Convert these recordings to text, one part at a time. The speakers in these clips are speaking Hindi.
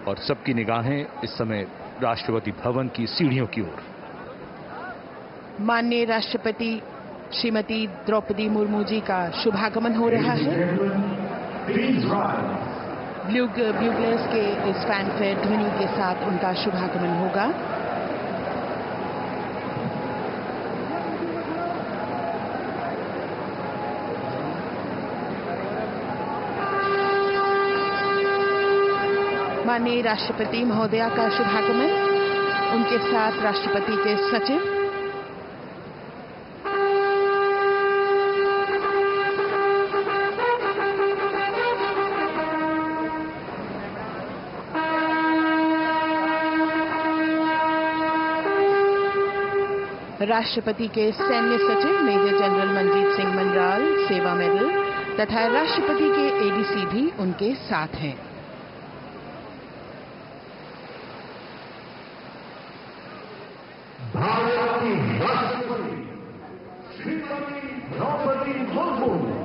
और सबकी निगाहें इस समय राष्ट्रपति भवन की सीढ़ियों की ओर। माननीय राष्ट्रपति श्रीमती द्रौपदी मुर्मू जी का शुभागमन हो रहा है। ब्यूगलर्स के इस फैनफेयर ध्वनि के साथ उनका शुभागमन होगा। माननीय राष्ट्रपति महोदया का शुभागमन, उनके साथ राष्ट्रपति के सचिव, राष्ट्रपति के सैन्य सचिव मेजर जनरल मनजीत सिंह मनराल सेवा मेडल तथा राष्ट्रपति के एडीसी भी उनके साथ हैं। भारत की राष्ट्रपति श्रीमती द्रौपदी मुर्मू।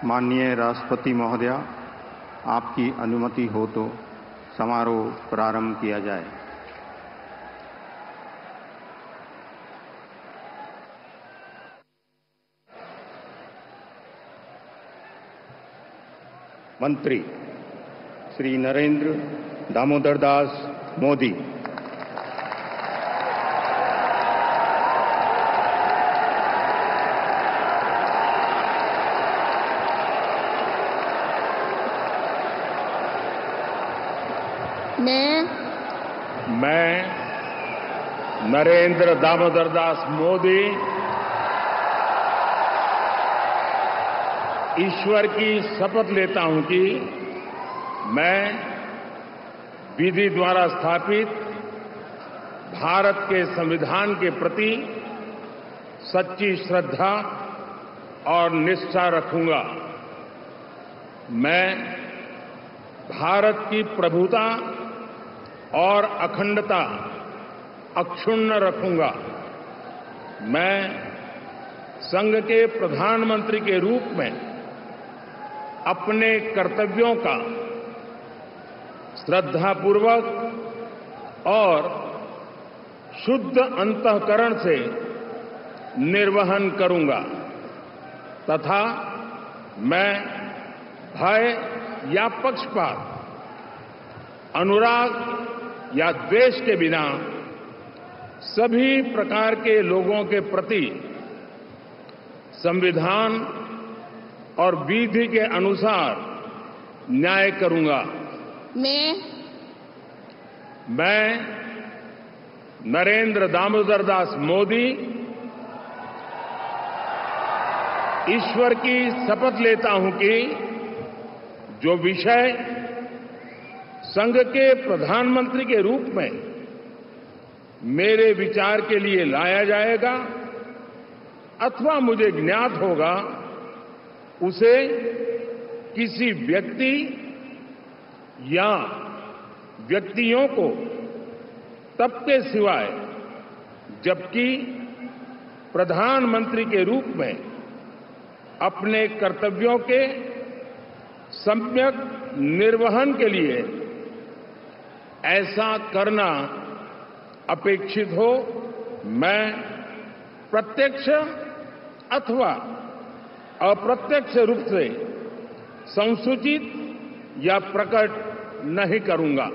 माननीय राष्ट्रपति महोदया, आपकी अनुमति हो तो समारोह प्रारंभ किया जाए। मंत्री श्री नरेंद्र दामोदर दास मोदी। मैं नरेंद्र दामोदर दास मोदी ईश्वर की शपथ लेता हूं कि मैं विधि द्वारा स्थापित भारत के संविधान के प्रति सच्ची श्रद्धा और निष्ठा रखूंगा। मैं भारत की प्रभुता और अखंडता अक्षुण्ण रखूंगा। मैं संघ के प्रधानमंत्री के रूप में अपने कर्तव्यों का श्रद्धापूर्वक और शुद्ध अंतःकरण से निर्वहन करूंगा तथा मैं भय या पक्षपात, अनुराग या द्वेष के बिना सभी प्रकार के लोगों के प्रति संविधान और विधि के अनुसार न्याय करूंगा। मैं नरेंद्र दामोदर दास मोदी ईश्वर की शपथ लेता हूं कि जो विषय संघ के प्रधानमंत्री के रूप में मेरे विचार के लिए लाया जाएगा अथवा मुझे ज्ञात होगा, उसे किसी व्यक्ति या व्यक्तियों को तब के सिवाय जबकि प्रधानमंत्री के रूप में अपने कर्तव्यों के सम्यक निर्वहन के लिए ऐसा करना अपेक्षित हो, मैं प्रत्यक्ष अथवा अप्रत्यक्ष रूप से संसूचित या प्रकट नहीं करूंगा।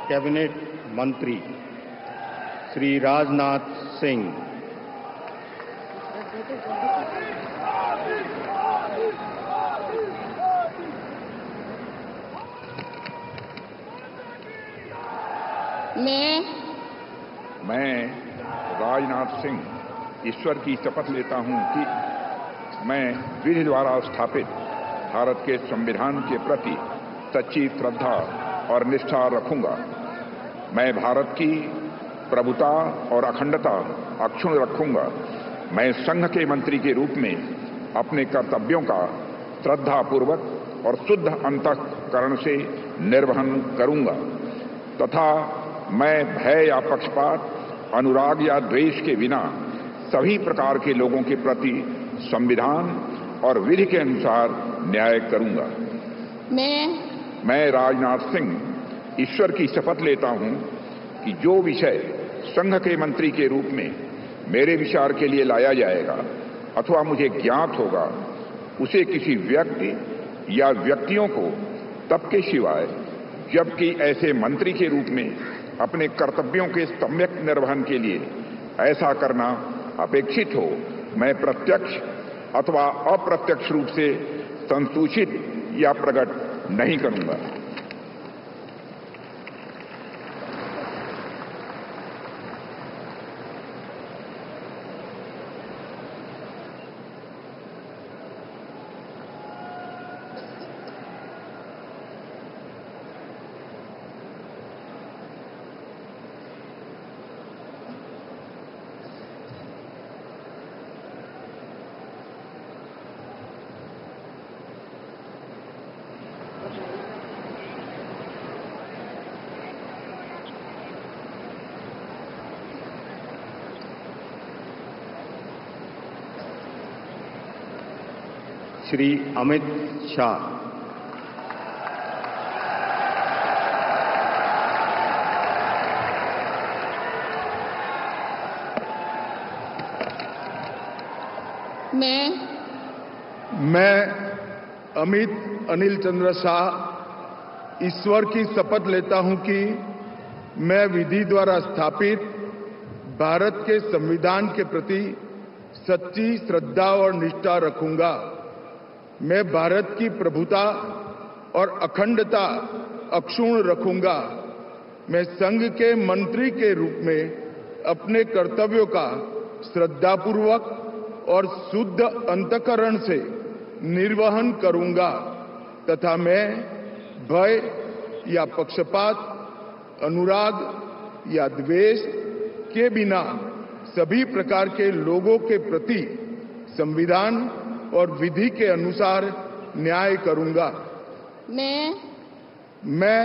कैबिनेट मंत्री श्री राजनाथ सिंह, मैं राजनाथ सिंह ईश्वर की शपथ लेता हूं कि मैं विधि द्वारा स्थापित भारत के संविधान के प्रति सच्ची श्रद्धा और निष्ठा रखूंगा। मैं भारत की प्रभुता और अखंडता अक्षुण्ण रखूंगा। मैं संघ के मंत्री के रूप में अपने कर्तव्यों का श्रद्धापूर्वक और शुद्ध अंतःकरण से निर्वहन करूंगा तथा मैं भय या पक्षपात, अनुराग या द्वेष के बिना सभी प्रकार के लोगों के प्रति संविधान और विधि के अनुसार न्याय करूंगा। मैं राजनाथ सिंह ईश्वर की शपथ लेता हूं कि जो विषय संघ के मंत्री के रूप में मेरे विचार के लिए लाया जाएगा अथवा मुझे ज्ञात होगा, उसे किसी व्यक्ति या व्यक्तियों को तब के सिवाय जबकि ऐसे मंत्री के रूप में अपने कर्तव्यों के सम्यक निर्वहन के लिए ऐसा करना अपेक्षित हो, मैं प्रत्यक्ष अथवा अप्रत्यक्ष रूप से संसूचित या प्रकट नहीं करूंगा। श्री अमित शाह, मैं अमित अनिल चंद्र शाह ईश्वर की शपथ लेता हूं कि मैं विधि द्वारा स्थापित भारत के संविधान के प्रति सच्ची श्रद्धा और निष्ठा रखूंगा। मैं भारत की प्रभुता और अखंडता अक्षुण्ण रखूंगा। मैं संघ के मंत्री के रूप में अपने कर्तव्यों का श्रद्धापूर्वक और शुद्ध अंतःकरण से निर्वहन करूंगा तथा मैं भय या पक्षपात, अनुराग या द्वेष के बिना सभी प्रकार के लोगों के प्रति संविधान और विधि के अनुसार न्याय करूंगा। मैं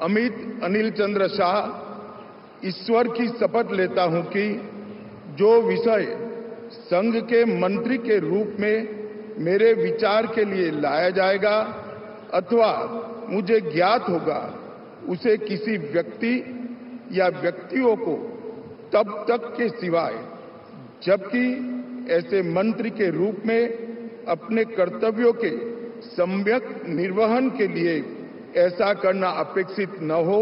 अमित अनिल चंद्र शाह ईश्वर की शपथ लेता हूं कि जो विषय संघ के मंत्री के रूप में मेरे विचार के लिए लाया जाएगा अथवा मुझे ज्ञात होगा, उसे किसी व्यक्ति या व्यक्तियों को तब तक के सिवाय जबकि ऐसे मंत्री के रूप में अपने कर्तव्यों के सम्यक निर्वहन के लिए ऐसा करना अपेक्षित न हो,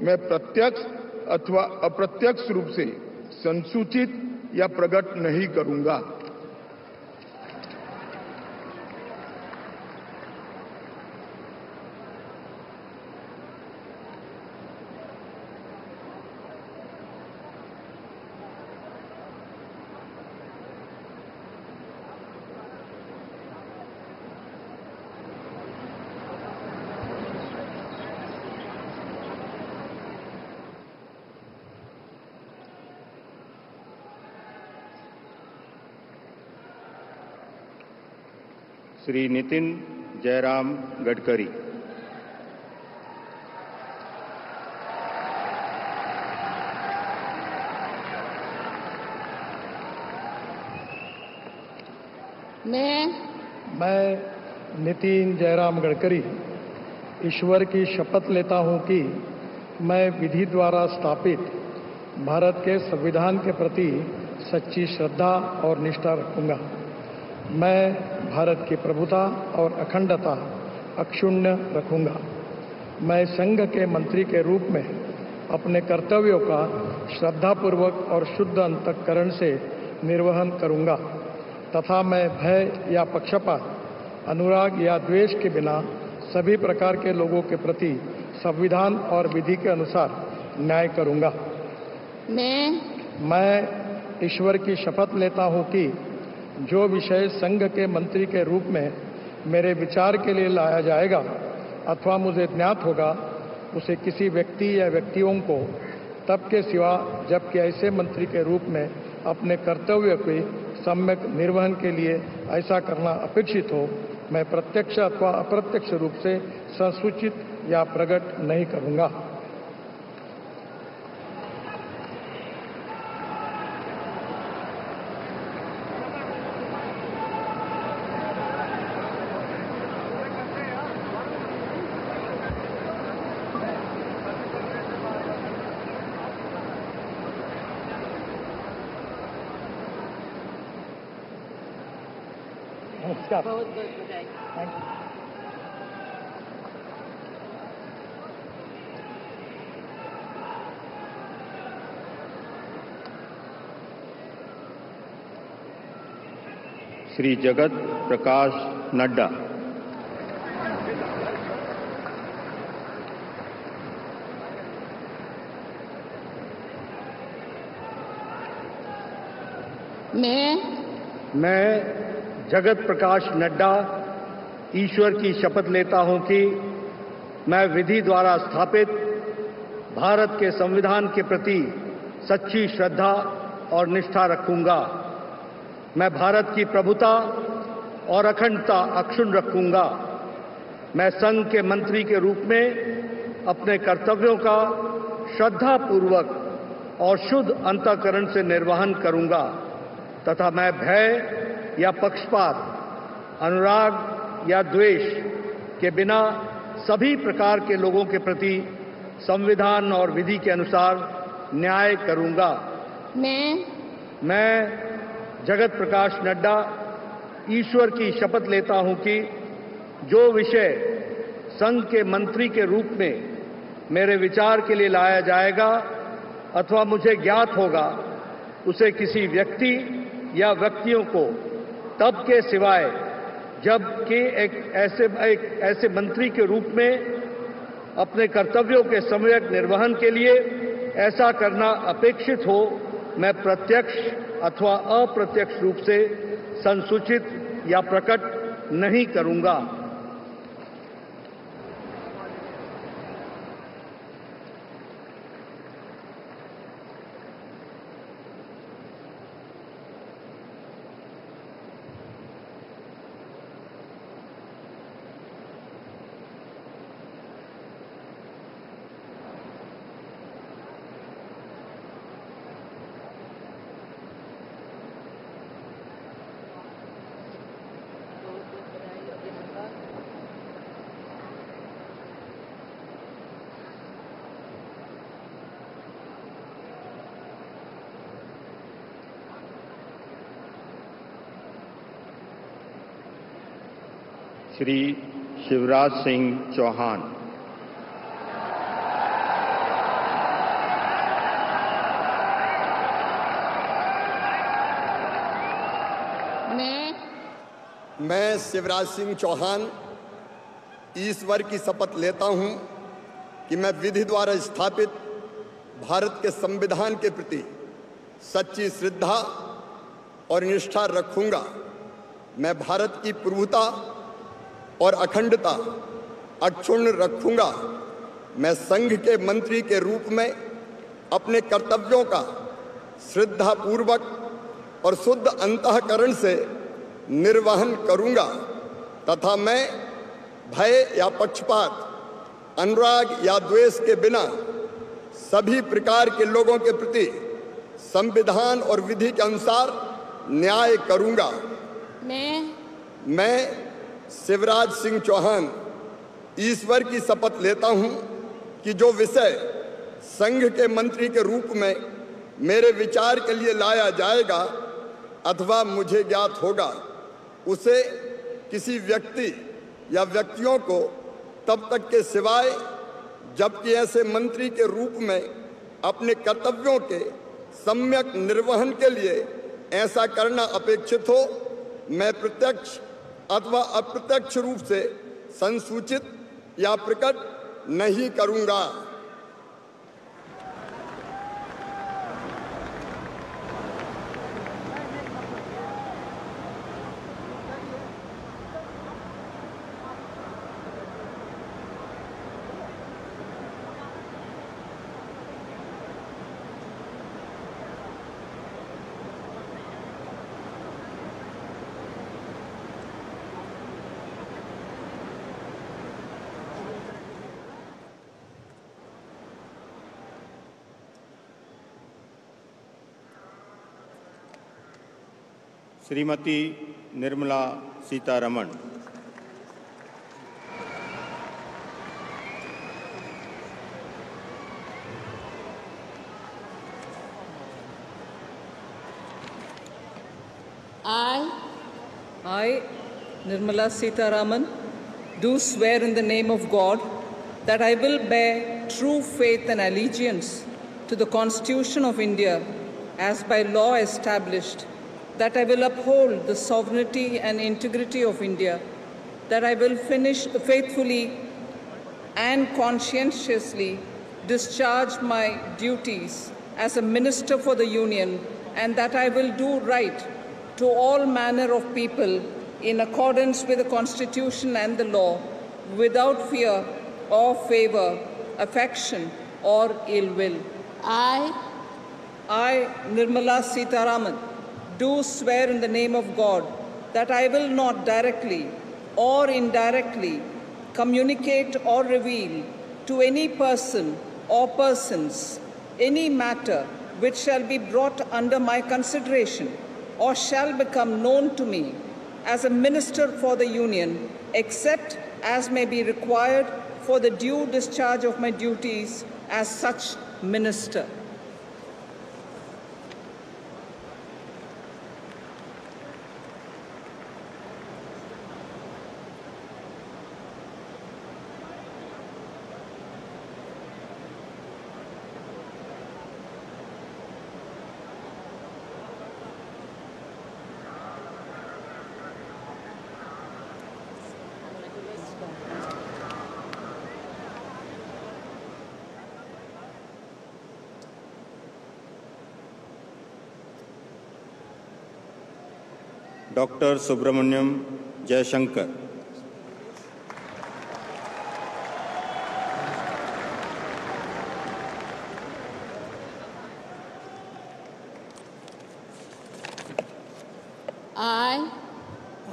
मैं प्रत्यक्ष अथवा अप्रत्यक्ष रूप से संसूचित या प्रकट नहीं करूंगा। श्री नितिन जयराम गडकरी। मैं नितिन जयराम गडकरी ईश्वर की शपथ लेता हूं कि मैं विधि द्वारा स्थापित भारत के संविधान के प्रति सच्ची श्रद्धा और निष्ठा रखूंगा। मैं भारत की प्रभुता और अखंडता अक्षुण्ण रखूंगा। मैं संघ के मंत्री के रूप में अपने कर्तव्यों का श्रद्धापूर्वक और शुद्ध अंतःकरण से निर्वहन करूंगा तथा मैं भय या पक्षपात, अनुराग या द्वेष के बिना सभी प्रकार के लोगों के प्रति संविधान और विधि के अनुसार न्याय करूंगा। मैं ईश्वर की शपथ लेता हूं कि जो विषय संघ के मंत्री के रूप में मेरे विचार के लिए लाया जाएगा अथवा मुझे ज्ञात होगा, उसे किसी व्यक्ति या व्यक्तियों को तब के सिवा जबकि ऐसे मंत्री के रूप में अपने कर्तव्य के सम्यक निर्वहन के लिए ऐसा करना अपेक्षित हो, मैं प्रत्यक्ष अथवा अप्रत्यक्ष रूप से संसूचित या प्रकट नहीं करूंगा। बहुत बहुत बधाई। Thank you. श्री जगत प्रकाश नड्डा। मैं जगत प्रकाश नड्डा ईश्वर की शपथ लेता हूं कि मैं विधि द्वारा स्थापित भारत के संविधान के प्रति सच्ची श्रद्धा और निष्ठा रखूंगा। मैं भारत की प्रभुता और अखंडता अक्षुण्ण रखूंगा। मैं संघ के मंत्री के रूप में अपने कर्तव्यों का श्रद्धापूर्वक और शुद्ध अंतःकरण से निर्वहन करूंगा तथा मैं भय या पक्षपात, अनुराग या द्वेष के बिना सभी प्रकार के लोगों के प्रति संविधान और विधि के अनुसार न्याय करूंगा। मैं जगत प्रकाश नड्डा ईश्वर की शपथ लेता हूं कि जो विषय संघ के मंत्री के रूप में मेरे विचार के लिए लाया जाएगा अथवा मुझे ज्ञात होगा, उसे किसी व्यक्ति या व्यक्तियों को तब के सिवाय जबकि एक ऐसे मंत्री के रूप में अपने कर्तव्यों के सम्यक निर्वहन के लिए ऐसा करना अपेक्षित हो, मैं प्रत्यक्ष अथवा अप्रत्यक्ष रूप से संसूचित या प्रकट नहीं करूंगा। श्री शिवराज सिंह चौहान। मैं शिवराज सिंह चौहान ईश्वर की शपथ लेता हूं कि मैं विधि द्वारा स्थापित भारत के संविधान के प्रति सच्ची श्रद्धा और निष्ठा रखूंगा। मैं भारत की प्रभुता और अखंडता अक्षुण्ण रखूंगा। मैं संघ के मंत्री के रूप में अपने कर्तव्यों का श्रद्धापूर्वक और शुद्ध अंतःकरण से निर्वहन करूंगा तथा मैं भय या पक्षपात, अनुराग या द्वेष के बिना सभी प्रकार के लोगों के प्रति संविधान और विधि के अनुसार न्याय करूंगा। मैं शिवराज सिंह चौहान ईश्वर की शपथ लेता हूं कि जो विषय संघ के मंत्री के रूप में मेरे विचार के लिए लाया जाएगा अथवा मुझे ज्ञात होगा, उसे किसी व्यक्ति या व्यक्तियों को तब तक के सिवाय जबकि ऐसे मंत्री के रूप में अपने कर्तव्यों के सम्यक निर्वहन के लिए ऐसा करना अपेक्षित हो, मैं प्रत्यक्ष अथवा अप्रत्यक्ष रूप से संसूचित या प्रकट नहीं करूंगा। Shrimati Nirmala Sitharaman. I, Nirmala Sitharaman, do swear in the name of God that I will bear true faith and allegiance to the Constitution of India as by law established, that I will uphold the sovereignty and integrity of India, that I will faithfully and conscientiously discharge my duties as a minister for the Union, and that I will do right to all manner of people in accordance with the Constitution and the law, without fear or favor, affection or ill will. I, Nirmala Sitharaman, do swear in the name of God that I will not directly or indirectly communicate or reveal to any person or persons any matter which shall be brought under my consideration or shall become known to me as a minister for the Union, except as may be required for the due discharge of my duties as such minister. Doctor Subrahmanyam Jaishankar.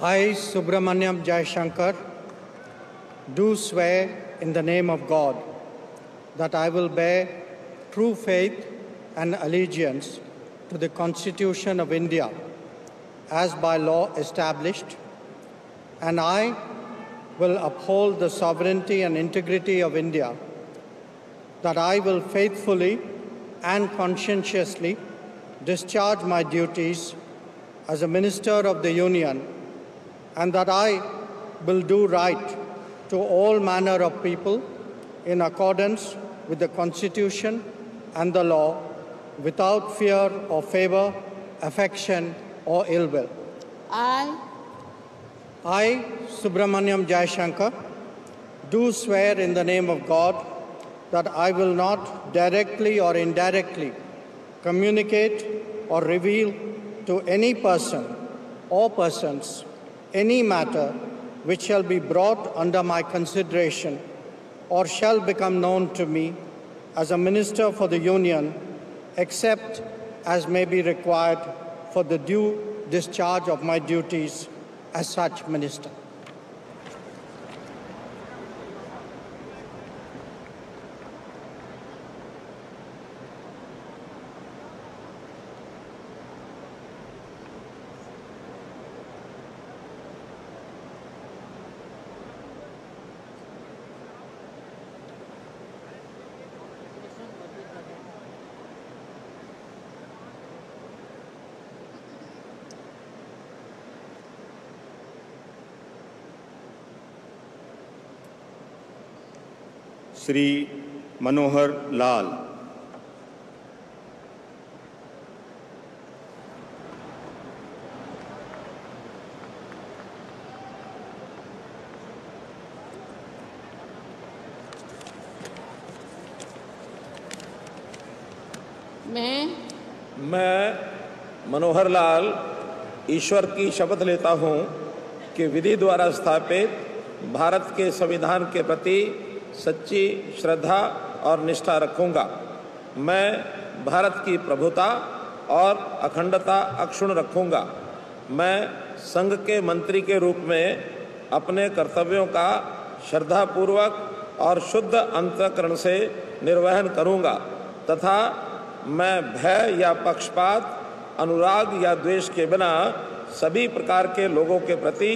I, Subramaniam Jayashankar, do swear in the name of God that I will bear true faith and allegiance to the Constitution of India as by law established, and I will uphold the sovereignty and integrity of India, that I will faithfully and conscientiously discharge my duties as a minister of the Union, and that I will do right to all manner of people in accordance with the Constitution and the law, without fear or favor, affection or ill will. I, Subramaniam Jaishankar, do swear in the name of God that I will not directly or indirectly communicate or reveal to any person or persons any matter which shall be brought under my consideration or shall become known to me as a minister for the Union, except as may be required for the due discharge of my duties as such minister. Shri Manohar Lal. मैं मनोहर लाल ईश्वर की शपथ लेता हूँ कि विधि द्वारा स्थापित भारत के संविधान के प्रति सच्ची श्रद्धा और निष्ठा रखूंगा। मैं भारत की प्रभुता और अखंडता अक्षुण्ण रखूंगा। मैं संघ के मंत्री के रूप में अपने कर्तव्यों का श्रद्धापूर्वक और शुद्ध अंतःकरण से निर्वहन करूंगा तथा मैं भय या पक्षपात, अनुराग या द्वेष के बिना सभी प्रकार के लोगों के प्रति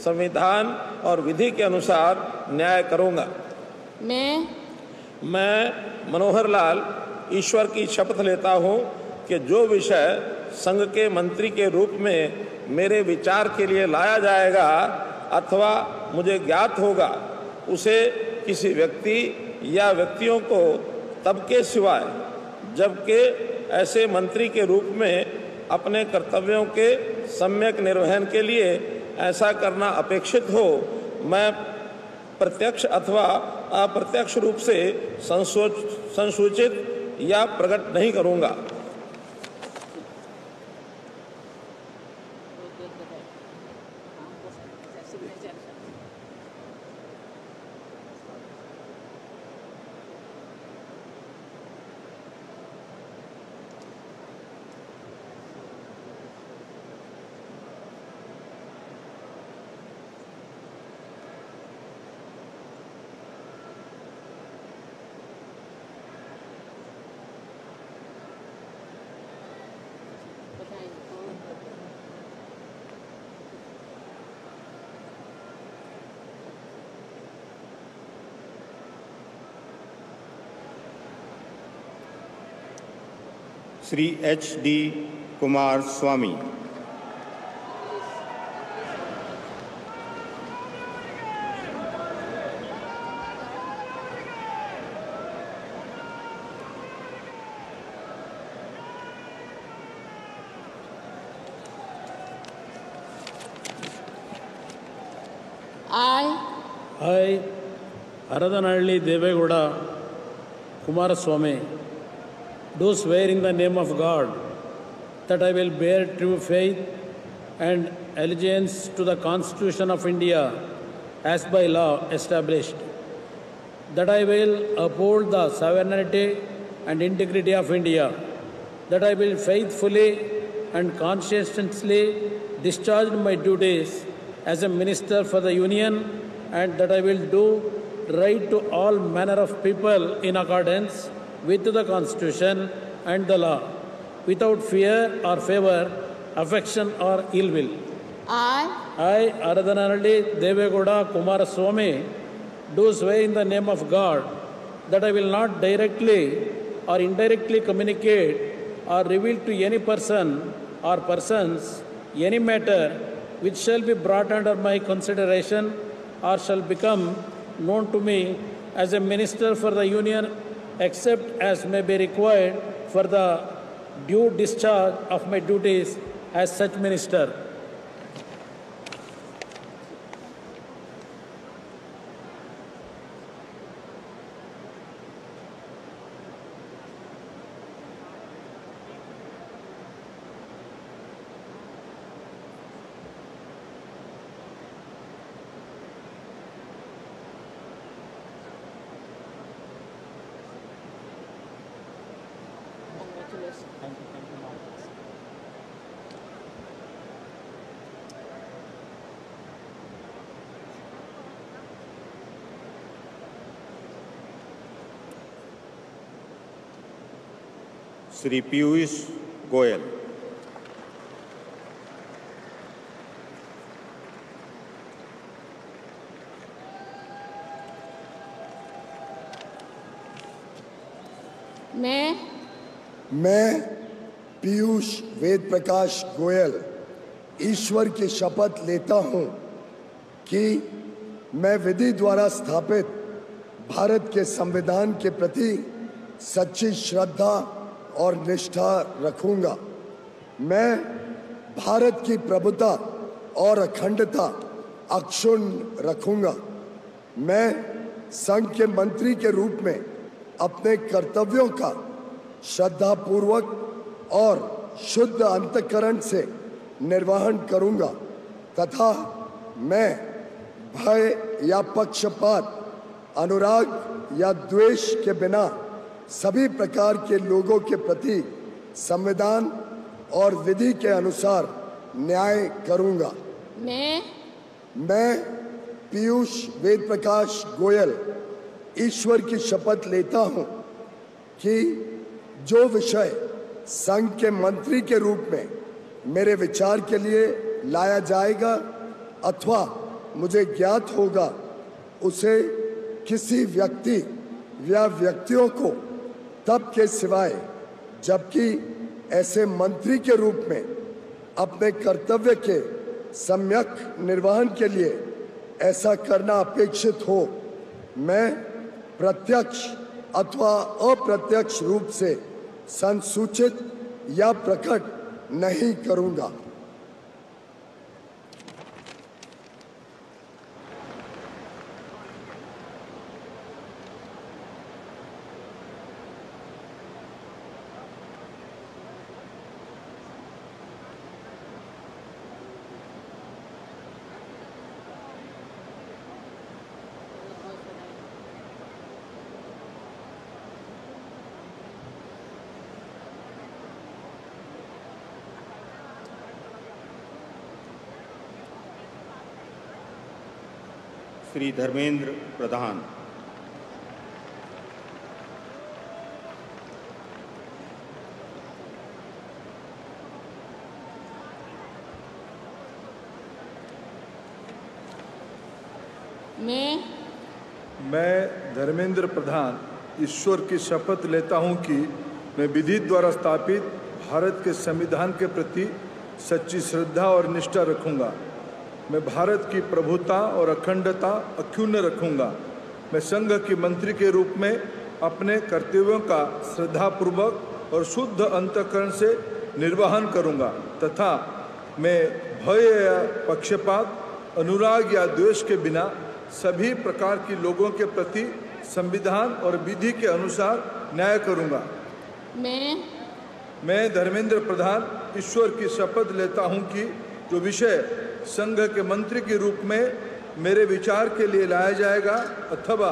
संविधान और विधि के अनुसार न्याय करूंगा। मैं मनोहर लाल ईश्वर की शपथ लेता हूँ कि जो विषय संघ के मंत्री के रूप में मेरे विचार के लिए लाया जाएगा अथवा मुझे ज्ञात होगा, उसे किसी व्यक्ति या व्यक्तियों को तब के सिवाय जबकि ऐसे मंत्री के रूप में अपने कर्तव्यों के सम्यक निर्वहन के लिए ऐसा करना अपेक्षित हो, मैं प्रत्यक्ष अथवा अप्रत्यक्ष रूप से संसूचित या प्रकट नहीं करूंगा। Shri HD Kumar Swami. I, Aradanalli Devegowda Kumaraswamy, do swear in the name of God that I will bear true faith and allegiance to the Constitution of India as by law established, that I will uphold the sovereignty and integrity of India, that I will faithfully and conscientiously discharge my duties as a Minister for the Union, and that I will do right to all manner of people in accordance with the Constitution and the law, without fear or favor, affection or ill will. I, Aradanalli Devegowda Kumaraswamy, do swear in the name of God that I will not directly or indirectly communicate or reveal to any person or persons any matter which shall be brought under my consideration or shall become known to me as a Minister for the Union, except as may be required for the due discharge of my duties as such Minister. Shri Piyush Goyal. मैं पीयूष वेद प्रकाश गोयल ईश्वर की शपथ लेता हूं कि मैं विधि द्वारा स्थापित भारत के संविधान के प्रति सच्ची श्रद्धा और निष्ठा रखूंगा। मैं भारत की प्रभुता और अखंडता अक्षुण्ण रखूंगा। मैं संघ के मंत्री के रूप में अपने कर्तव्यों का श्रद्धापूर्वक और शुद्ध अंतःकरण से निर्वहन करूंगा तथा मैं भय या पक्षपात, अनुराग या द्वेष के बिना सभी प्रकार के लोगों के प्रति संविधान और विधि के अनुसार न्याय करूंगा। मैं पीयूष वेद प्रकाश गोयल ईश्वर की शपथ लेता हूं कि जो विषय संघ के मंत्री के रूप में मेरे विचार के लिए लाया जाएगा अथवा मुझे ज्ञात होगा, उसे किसी व्यक्ति या व्यक्तियों को तब के सिवाय जबकि ऐसे मंत्री के रूप में अपने कर्तव्य के सम्यक निर्वहन के लिए ऐसा करना अपेक्षित हो, मैं प्रत्यक्ष अथवा अप्रत्यक्ष रूप से संसूचित या प्रकट नहीं करूंगा। श्री धर्मेंद्र प्रधान। मैं धर्मेंद्र प्रधान ईश्वर की शपथ लेता हूं कि मैं विधि द्वारा स्थापित भारत के संविधान के प्रति सच्ची श्रद्धा और निष्ठा रखूंगा। मैं भारत की प्रभुता और अखंडता अक्षुण्ण रखूंगा। मैं संघ के मंत्री के रूप में अपने कर्तव्यों का श्रद्धापूर्वक और शुद्ध अंतःकरण से निर्वहन करूंगा तथा मैं भय या पक्षपात, अनुराग या द्वेष के बिना सभी प्रकार की लोगों के प्रति संविधान और विधि के अनुसार न्याय करूंगा। मैं धर्मेंद्र प्रधान ईश्वर की शपथ लेता हूं कि जो विषय संघ के मंत्री के रूप में मेरे विचार के लिए लाया जाएगा अथवा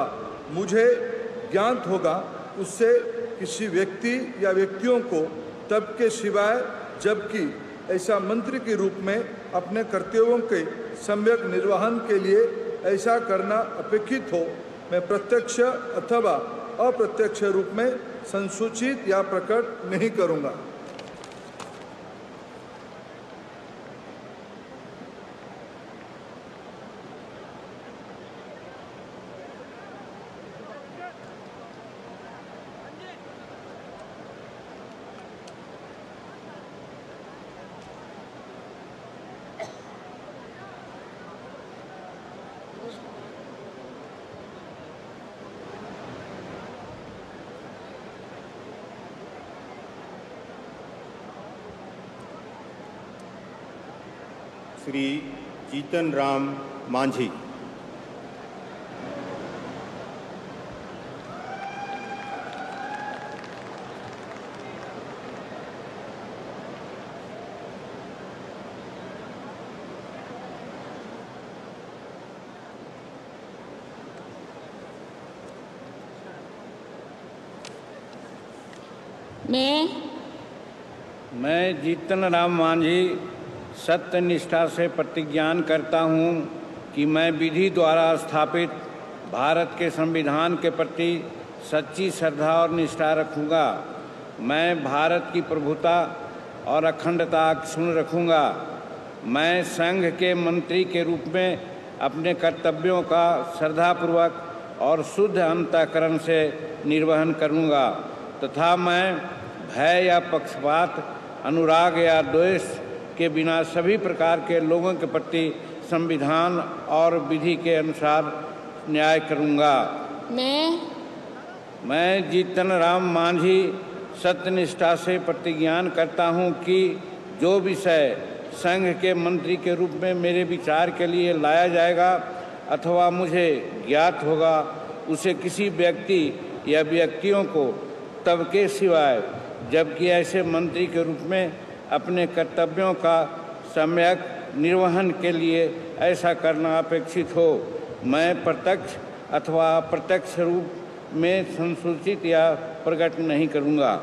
मुझे ज्ञात होगा, उससे किसी व्यक्ति या व्यक्तियों को तब के सिवाय जबकि ऐसा मंत्री के रूप में अपने कर्तव्यों के सम्यक निर्वहन के लिए ऐसा करना अपेक्षित हो, मैं प्रत्यक्ष अथवा अप्रत्यक्ष रूप में संसूचित या प्रकट नहीं करूंगा। श्री जीतन राम मांझी। मैं जीतन राम मांझी सत्य निष्ठा से प्रतिज्ञान करता हूँ कि मैं विधि द्वारा स्थापित भारत के संविधान के प्रति सच्ची श्रद्धा और निष्ठा रखूँगा। मैं भारत की प्रभुता और अखंडता अक्षुण्ण रखूँगा। मैं संघ के मंत्री के रूप में अपने कर्तव्यों का श्रद्धापूर्वक और शुद्ध अंतःकरण से निर्वहन करूँगा तथा मैं भय या पक्षपात, अनुराग या द्वेष के बिना सभी प्रकार के लोगों के प्रति संविधान और विधि के अनुसार न्याय करूँगा। मैं जीतन राम मांझी सत्यनिष्ठा से प्रतिज्ञान करता हूँ कि जो विषय संघ के मंत्री के रूप में मेरे विचार के लिए लाया जाएगा अथवा मुझे ज्ञात होगा, उसे किसी व्यक्ति या व्यक्तियों को तब के सिवाय जबकि ऐसे मंत्री के रूप में अपने कर्तव्यों का सम्यक निर्वहन के लिए ऐसा करना अपेक्षित हो, मैं प्रत्यक्ष अथवा अप्रत्यक्ष रूप में संसूचित या प्रकट नहीं करूँगा।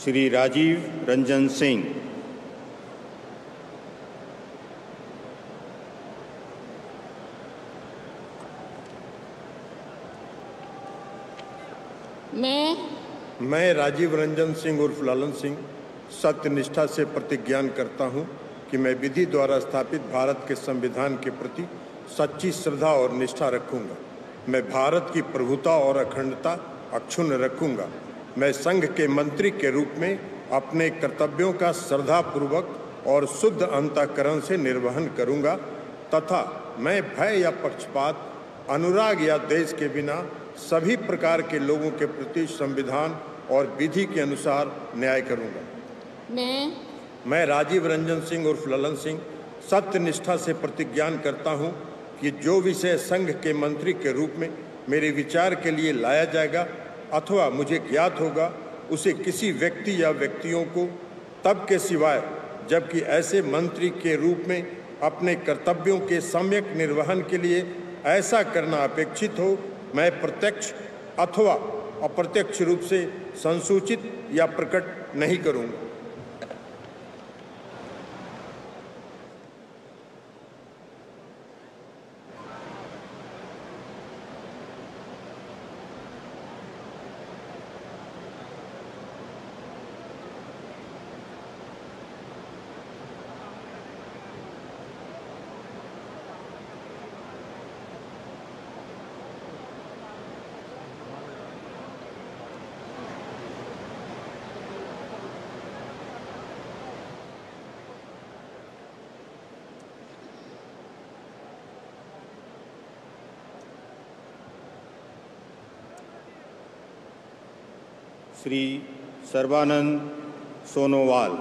श्री राजीव रंजन सिंह। मैं राजीव रंजन सिंह उर्फ लालन सिंह सत्यनिष्ठा से प्रतिज्ञान करता हूं कि मैं विधि द्वारा स्थापित भारत के संविधान के प्रति सच्ची श्रद्धा और निष्ठा रखूंगा। मैं भारत की प्रभुता और अखंडता अक्षुण्ण रखूंगा। मैं संघ के मंत्री के रूप में अपने कर्तव्यों का श्रद्धापूर्वक और शुद्ध अंतःकरण से निर्वहन करूंगा तथा मैं भय या पक्षपात, अनुराग या द्वेष के बिना सभी प्रकार के लोगों के प्रति संविधान और विधि के अनुसार न्याय करूंगा। मैं राजीव रंजन सिंह उर्फ ललन सिंह सत्यनिष्ठा से प्रतिज्ञान करता हूं कि जो विषय संघ के मंत्री के रूप में मेरे विचार के लिए लाया जाएगा अथवा मुझे ज्ञात होगा, उसे किसी व्यक्ति या व्यक्तियों को तब के सिवाय जबकि ऐसे मंत्री के रूप में अपने कर्तव्यों के सम्यक निर्वहन के लिए ऐसा करना अपेक्षित हो, मैं प्रत्यक्ष अथवा अप्रत्यक्ष रूप से संसूचित या प्रकट नहीं करूंगा। Shri Sarbananda Sonowal.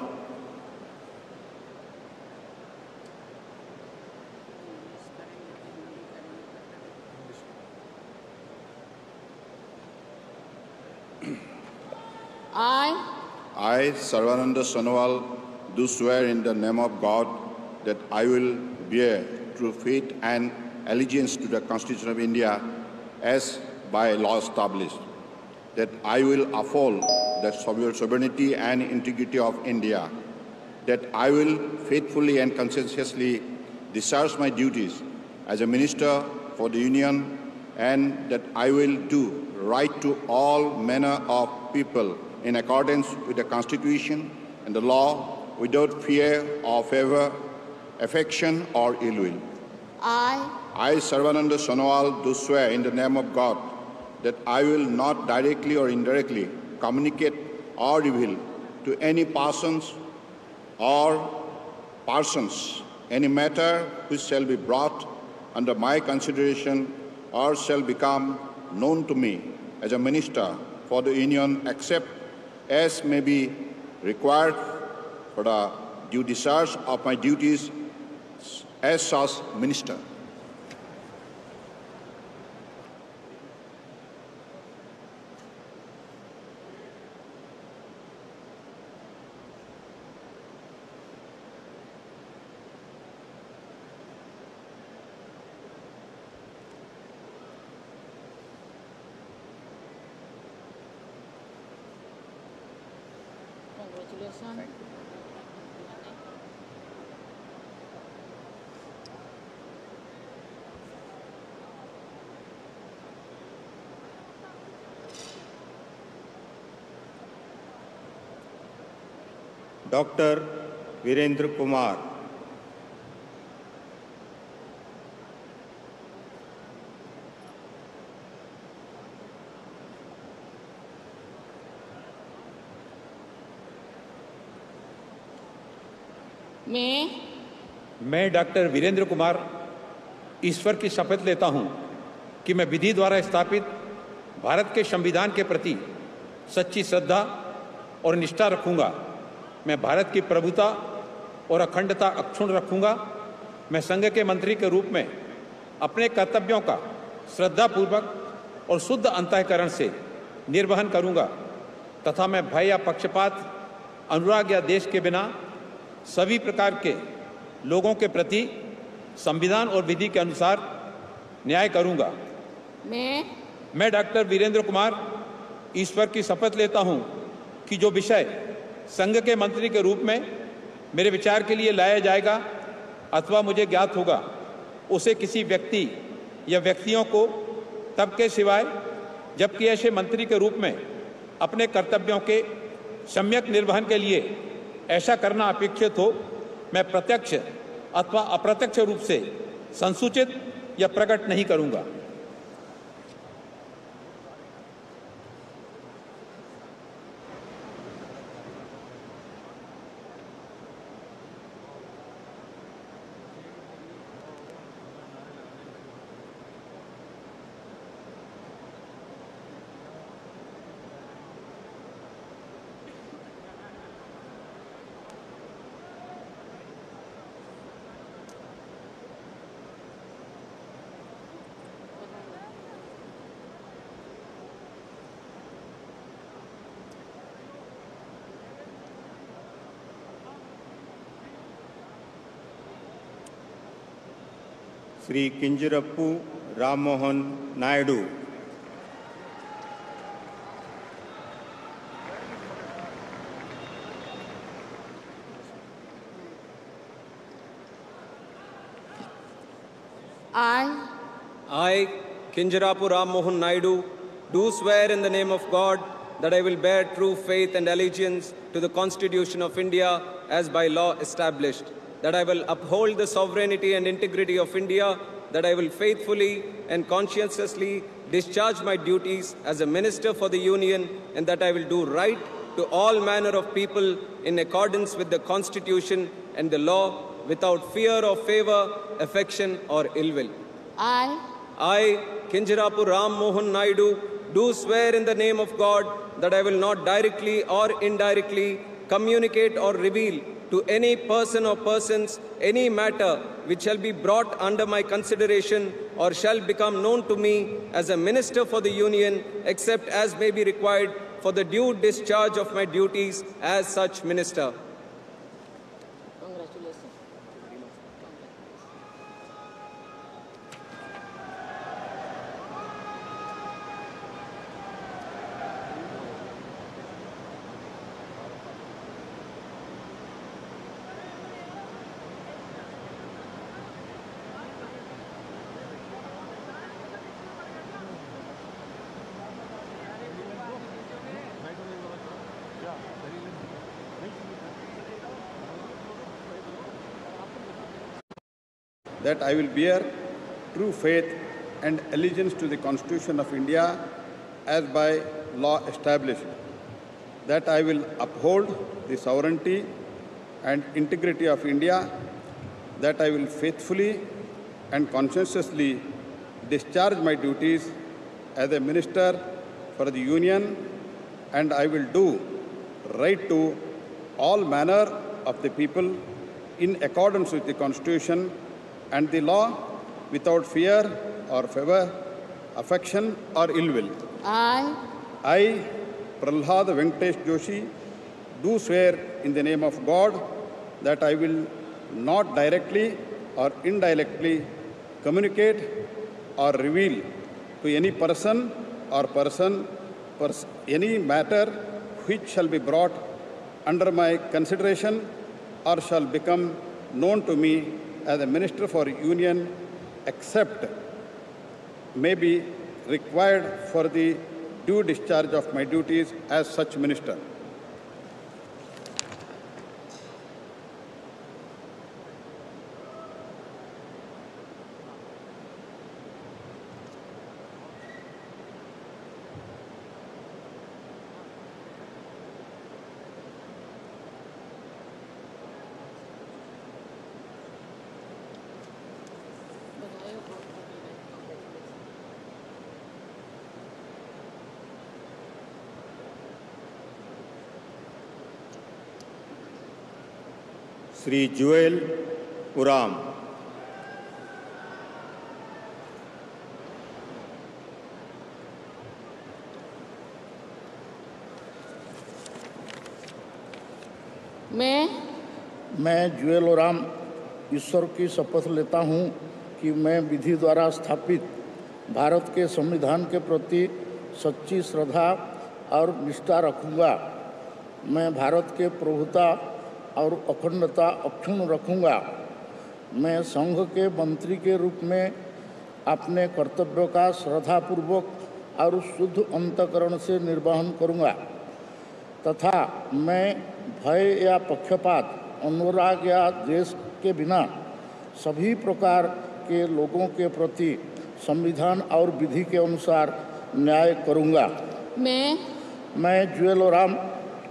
I, Sarvananda Sonowal, do swear in the name of God that I will bear true faith and allegiance to the Constitution of India as by law established, that I will uphold the sovereignty and integrity of India, that I will faithfully and conscientiously discharge my duties as a minister for the Union, and that I will do right to all manner of people in accordance with the Constitution and the law without fear or favor, affection or ill will. I, Sarvananda Sonowal, do swear in the name of God that I will not directly or indirectly communicate or reveal to any persons or persons any matter which shall be brought under my consideration or shall become known to me as a minister for the Union, except as may be required for the due discharge of my duties as such minister. Congratulations. Doctor Virendra Kumar, मैं डॉक्टर वीरेंद्र कुमार ईश्वर की शपथ लेता हूं कि मैं विधि द्वारा स्थापित भारत के संविधान के प्रति सच्ची श्रद्धा और निष्ठा रखूंगा। मैं भारत की प्रभुता और अखंडता अक्षुण्ण रखूंगा। मैं संघ के मंत्री के रूप में अपने कर्तव्यों का श्रद्धापूर्वक और शुद्ध अंतःकरण से निर्वहन करूंगा तथा मैं भय या पक्षपात, अनुराग या देश के बिना सभी प्रकार के लोगों के प्रति संविधान और विधि के अनुसार न्याय करूंगा। मैं डॉक्टर वीरेंद्र कुमार ईश्वर की शपथ लेता हूं कि जो विषय संघ के मंत्री के रूप में मेरे विचार के लिए लाया जाएगा अथवा मुझे ज्ञात होगा, उसे किसी व्यक्ति या व्यक्तियों को तब के सिवाय जबकि ऐसे मंत्री के रूप में अपने कर्तव्यों के सम्यक निर्वहन के लिए ऐसा करना अपेक्षित हो, मैं प्रत्यक्ष अथवा अप्रत्यक्ष रूप से संसूचित या प्रकट नहीं करूंगा। Shri किंजरप्पू Rammohan Naidu, I, Kinjarapu Ram Mohan Naidu, do swear in the name of God that I will bear true faith and allegiance to the Constitution of India as by law established, that I will uphold the sovereignty and integrity of India, that I will faithfully and conscientiously discharge my duties as a minister for the Union, and that I will do right to all manner of people in accordance with the Constitution and the law, without fear or favor, affection or ill will. I, Kinjarapu Ram Mohan Naidu, do swear in the name of God that I will not directly or indirectly communicate or reveal to any person or persons any matter which shall be brought under my consideration or shall become known to me as a minister for the Union, except as may be required for the due discharge of my duties as such minister. That I will bear true faith and allegiance to the Constitution of India as by law established, that I will uphold the sovereignty and integrity of India, that I will faithfully and conscientiously discharge my duties as a minister for the Union, and I will do right to all manner of the people in accordance with the Constitution and the law, without fear or favor, affection or ill will. I, Prahlad Venkatesh Joshi, do swear in the name of God that I will not directly or indirectly communicate or reveal to any person or any matter which shall be brought under my consideration or shall become known to me as a Minister for Union, except may be required for the due discharge of my duties as such minister. Shri जुएल उराम। मैं जुएल उराम ईश्वर की शपथ लेता हूँ कि मैं विधि द्वारा स्थापित भारत के संविधान के प्रति सच्ची श्रद्धा और निष्ठा रखूँगा। मैं भारत के प्रभुता और अखंडता अक्षुण्ण रखूँगा। मैं संघ के मंत्री के रूप में अपने कर्तव्यों का श्रद्धापूर्वक और शुद्ध अंतःकरण से निर्वहन करूँगा तथा मैं भय या पक्षपात, अनुराग या द्वेष के बिना सभी प्रकार के लोगों के प्रति संविधान और विधि के अनुसार न्याय करूँगा। मैं जुएल उराम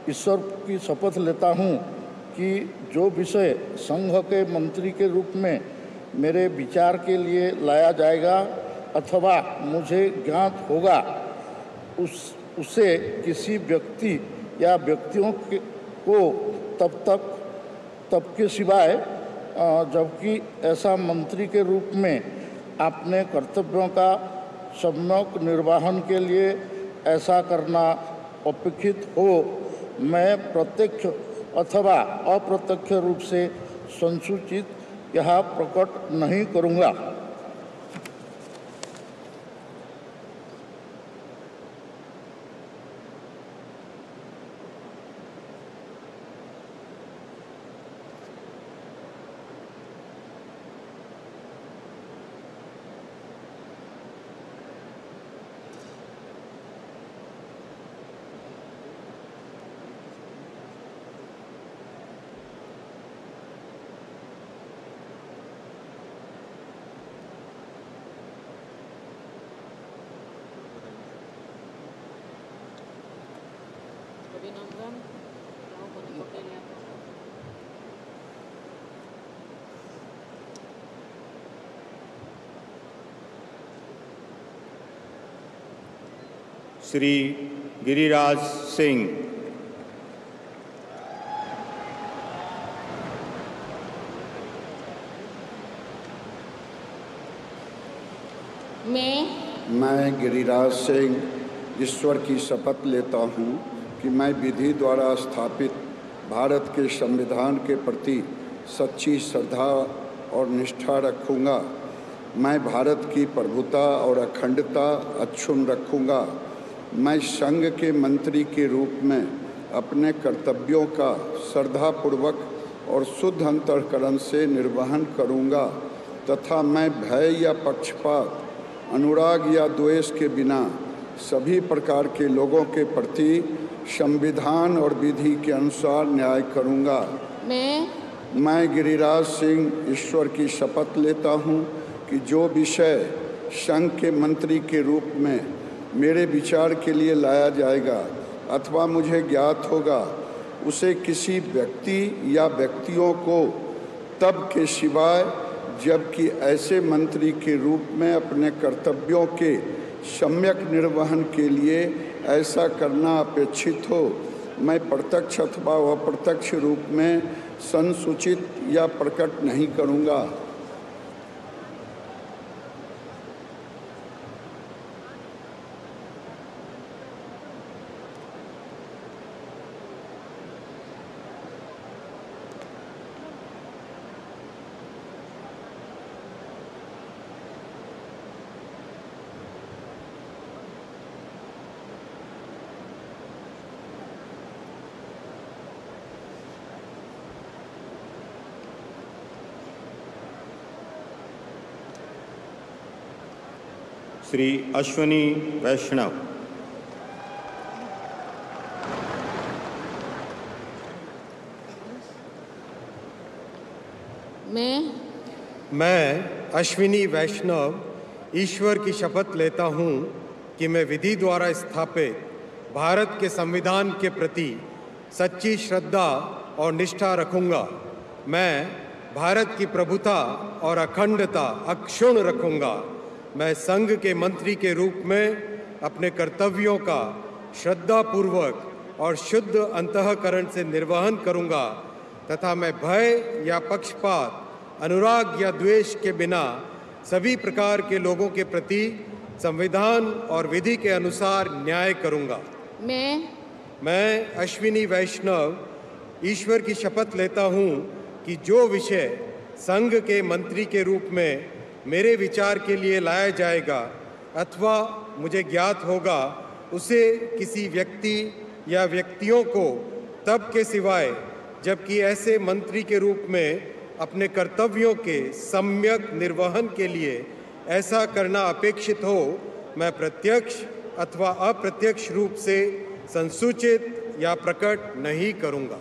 ईश्वर की शपथ लेता हूँ कि जो विषय संघ के मंत्री के रूप में मेरे विचार के लिए लाया जाएगा अथवा मुझे ज्ञात होगा, उसे किसी व्यक्ति या व्यक्तियों को तब के सिवाय जबकि ऐसा मंत्री के रूप में अपने कर्तव्यों का सम्यक निर्वहन के लिए ऐसा करना अपेक्षित हो, मैं प्रत्यक्ष अथवा अप्रत्यक्ष रूप से संसूचित यह प्रकट नहीं करूँगा। श्री गिरिराज सिंह। मैं गिरिराज सिंह ईश्वर की शपथ लेता हूँ कि मैं विधि द्वारा स्थापित भारत के संविधान के प्रति सच्ची श्रद्धा और निष्ठा रखूँगा। मैं भारत की प्रभुता और अखंडता अक्षुण्ण रखूँगा। मैं संघ के मंत्री के रूप में अपने कर्तव्यों का श्रद्धापूर्वक और शुद्ध अंतःकरण से निर्वहन करूँगा तथा मैं भय या पक्षपात, अनुराग या द्वेष के बिना सभी प्रकार के लोगों के प्रति संविधान और विधि के अनुसार न्याय करूँगा। मैं गिरिराज सिंह ईश्वर की शपथ लेता हूँ कि जो विषय संघ के मंत्री के रूप में मेरे विचार के लिए लाया जाएगा अथवा मुझे ज्ञात होगा उसे किसी व्यक्ति या व्यक्तियों को तब के सिवाय जबकि ऐसे मंत्री के रूप में अपने कर्तव्यों के सम्यक निर्वहन के लिए ऐसा करना अपेक्षित हो मैं प्रत्यक्ष अथवा अप्रत्यक्ष रूप में संसूचित या प्रकट नहीं करूँगा। श्री अश्विनी वैष्णव। मैं अश्विनी वैष्णव ईश्वर की शपथ लेता हूँ कि मैं विधि द्वारा स्थापित भारत के संविधान के प्रति सच्ची श्रद्धा और निष्ठा रखूँगा। मैं भारत की प्रभुता और अखंडता अक्षुण्ण रखूँगा। मैं संघ के मंत्री के रूप में अपने कर्तव्यों का श्रद्धापूर्वक और शुद्ध अंतःकरण से निर्वहन करूँगा तथा मैं भय या पक्षपात, अनुराग या द्वेष के बिना सभी प्रकार के लोगों के प्रति संविधान और विधि के अनुसार न्याय करूँगा। मैं अश्विनी वैष्णव ईश्वर की शपथ लेता हूँ कि जो विषय संघ के मंत्री के रूप में मेरे विचार के लिए लाया जाएगा अथवा मुझे ज्ञात होगा उसे किसी व्यक्ति या व्यक्तियों को तब के सिवाय जबकि ऐसे मंत्री के रूप में अपने कर्तव्यों के सम्यक निर्वहन के लिए ऐसा करना अपेक्षित हो मैं प्रत्यक्ष अथवा अप्रत्यक्ष रूप से संसूचित या प्रकट नहीं करूँगा।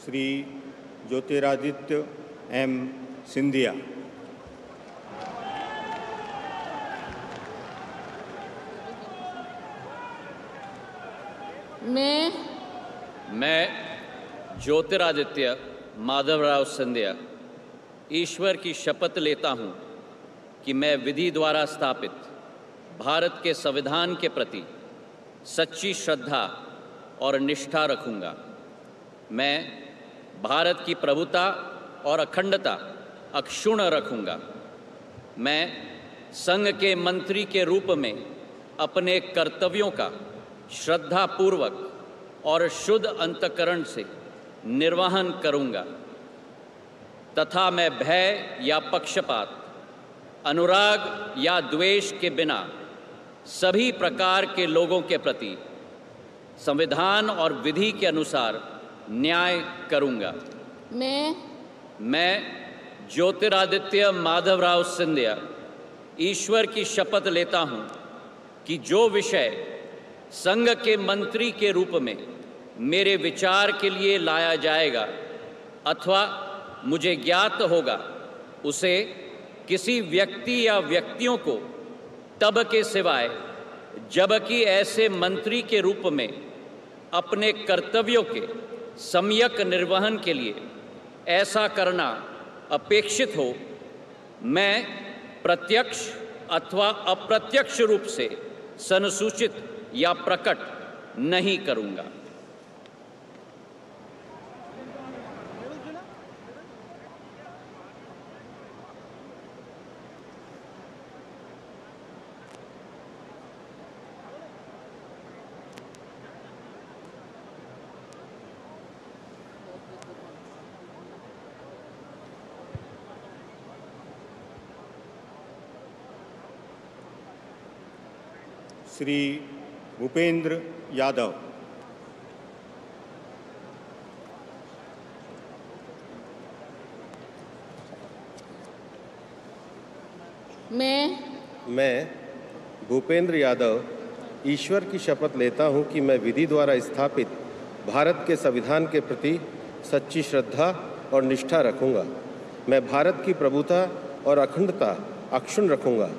श्री ज्योतिरादित्य एम सिंधिया। मैं ज्योतिरादित्य माधवराव सिंधिया ईश्वर की शपथ लेता हूँ कि मैं विधि द्वारा स्थापित भारत के संविधान के प्रति सच्ची श्रद्धा और निष्ठा रखूँगा। मैं भारत की प्रभुता और अखंडता अक्षुण्ण रखूँगा। मैं संघ के मंत्री के रूप में अपने कर्तव्यों का श्रद्धापूर्वक और शुद्ध अंतःकरण से निर्वहन करूँगा तथा मैं भय या पक्षपात, अनुराग या द्वेष के बिना सभी प्रकार के लोगों के प्रति संविधान और विधि के अनुसार न्याय करूँगा। मैं ज्योतिरादित्य माधवराव सिंधिया ईश्वर की शपथ लेता हूँ कि जो विषय संघ के मंत्री के रूप में मेरे विचार के लिए लाया जाएगा अथवा मुझे ज्ञात होगा उसे किसी व्यक्ति या व्यक्तियों को तब के सिवाय जबकि ऐसे मंत्री के रूप में अपने कर्तव्यों के सम्यक निर्वहन के लिए ऐसा करना अपेक्षित हो मैं प्रत्यक्ष अथवा अप्रत्यक्ष रूप से संसूचित या प्रकट नहीं करूँगा। श्री भूपेंद्र यादव। मैं भूपेंद्र यादव ईश्वर की शपथ लेता हूं कि मैं विधि द्वारा स्थापित भारत के संविधान के प्रति सच्ची श्रद्धा और निष्ठा रखूंगा। मैं भारत की प्रभुता और अखंडता अक्षुण्ण रखूंगा।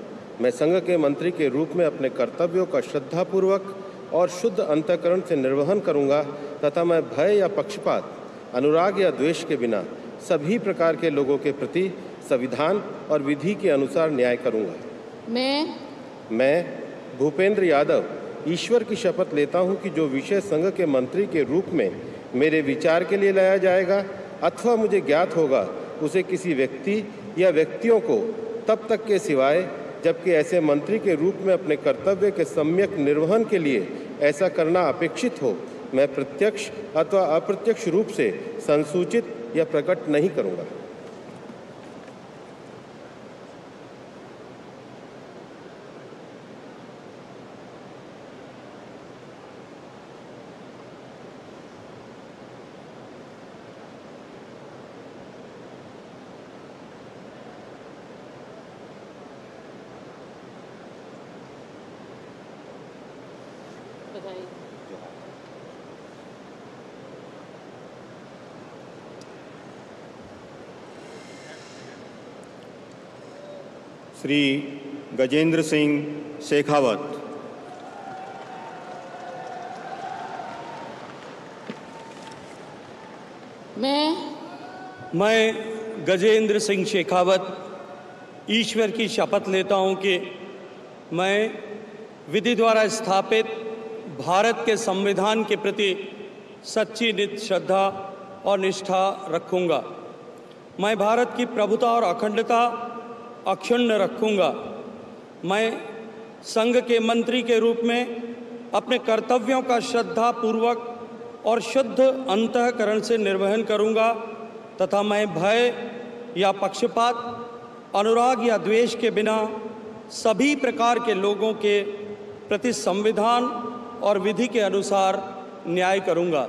मैं संघ के मंत्री के रूप में अपने कर्तव्यों का श्रद्धापूर्वक और शुद्ध अंतःकरण से निर्वहन करूंगा तथा मैं भय या पक्षपात, अनुराग या द्वेष के बिना सभी प्रकार के लोगों के प्रति संविधान और विधि के अनुसार न्याय करूंगा। मैं भूपेंद्र यादव ईश्वर की शपथ लेता हूं कि जो विषय संघ के मंत्री के रूप में मेरे विचार के लिए लाया जाएगा अथवा मुझे ज्ञात होगा, उसे किसी व्यक्ति या व्यक्तियों को तब तक के सिवाय जबकि ऐसे मंत्री के रूप में अपने कर्तव्य के सम्यक निर्वहन के लिए ऐसा करना अपेक्षित हो, मैं प्रत्यक्ष अथवा अप्रत्यक्ष रूप से संसूचित या प्रकट नहीं करूंगा। श्री गजेंद्र सिंह शेखावत। मैं गजेंद्र सिंह शेखावत ईश्वर की शपथ लेता हूं कि मैं विधि द्वारा स्थापित भारत के संविधान के प्रति सच्ची नित्य श्रद्धा और निष्ठा रखूंगा। मैं भारत की प्रभुता और अखंडता अक्षुण्ण रखूंगा। मैं संघ के मंत्री के रूप में अपने कर्तव्यों का श्रद्धापूर्वक और शुद्ध अंतःकरण से निर्वहन करूंगा तथा मैं भय या पक्षपात, अनुराग या द्वेष के बिना सभी प्रकार के लोगों के प्रति संविधान और विधि के अनुसार न्याय करूंगा।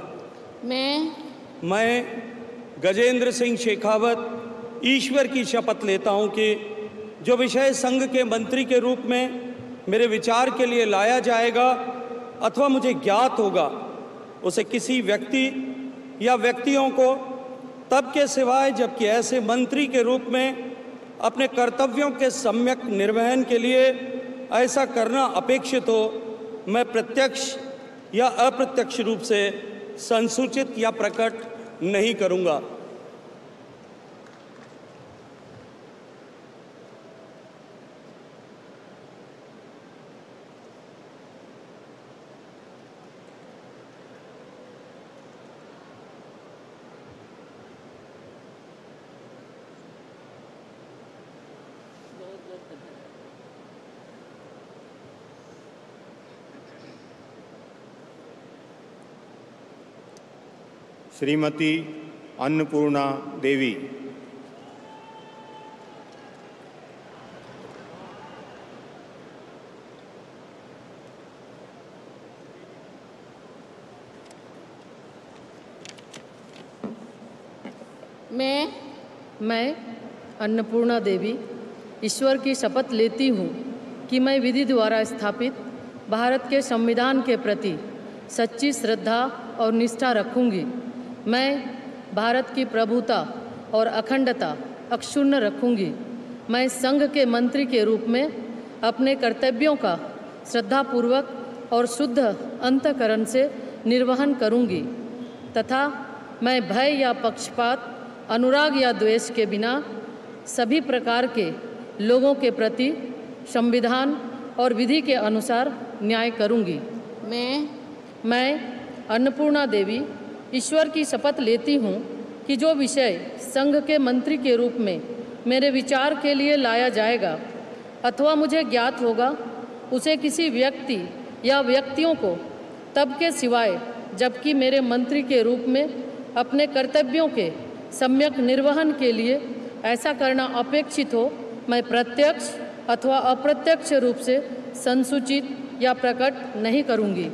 मैं गजेंद्र सिंह शेखावत ईश्वर की शपथ लेता हूं कि जो विषय संघ के मंत्री के रूप में मेरे विचार के लिए लाया जाएगा अथवा मुझे ज्ञात होगा, उसे किसी व्यक्ति या व्यक्तियों को तब के सिवाय जबकि ऐसे मंत्री के रूप में अपने कर्तव्यों के सम्यक निर्वहन के लिए ऐसा करना अपेक्षित हो, मैं प्रत्यक्ष या अप्रत्यक्ष रूप से संसूचित या प्रकट नहीं करूंगा। श्रीमती अन्नपूर्णा देवी। मैं अन्नपूर्णा देवी ईश्वर की शपथ लेती हूँ कि मैं विधि द्वारा स्थापित भारत के संविधान के प्रति सच्ची श्रद्धा और निष्ठा रखूँगी। मैं भारत की प्रभुता और अखंडता अक्षुण्ण रखूँगी। मैं संघ के मंत्री के रूप में अपने कर्तव्यों का श्रद्धापूर्वक और शुद्ध अंतःकरण से निर्वहन करूँगी तथा मैं भय या पक्षपात, अनुराग या द्वेष के बिना सभी प्रकार के लोगों के प्रति संविधान और विधि के अनुसार न्याय करूँगी। मैं अन्नपूर्णा देवी ईश्वर की शपथ लेती हूँ कि जो विषय संघ के मंत्री के रूप में मेरे विचार के लिए लाया जाएगा अथवा मुझे ज्ञात होगा, उसे किसी व्यक्ति या व्यक्तियों को तब के सिवाय जबकि मेरे मंत्री के रूप में अपने कर्तव्यों के सम्यक निर्वहन के लिए ऐसा करना अपेक्षित हो, मैं प्रत्यक्ष अथवा अप्रत्यक्ष रूप से संसूचित या प्रकट नहीं करूँगी।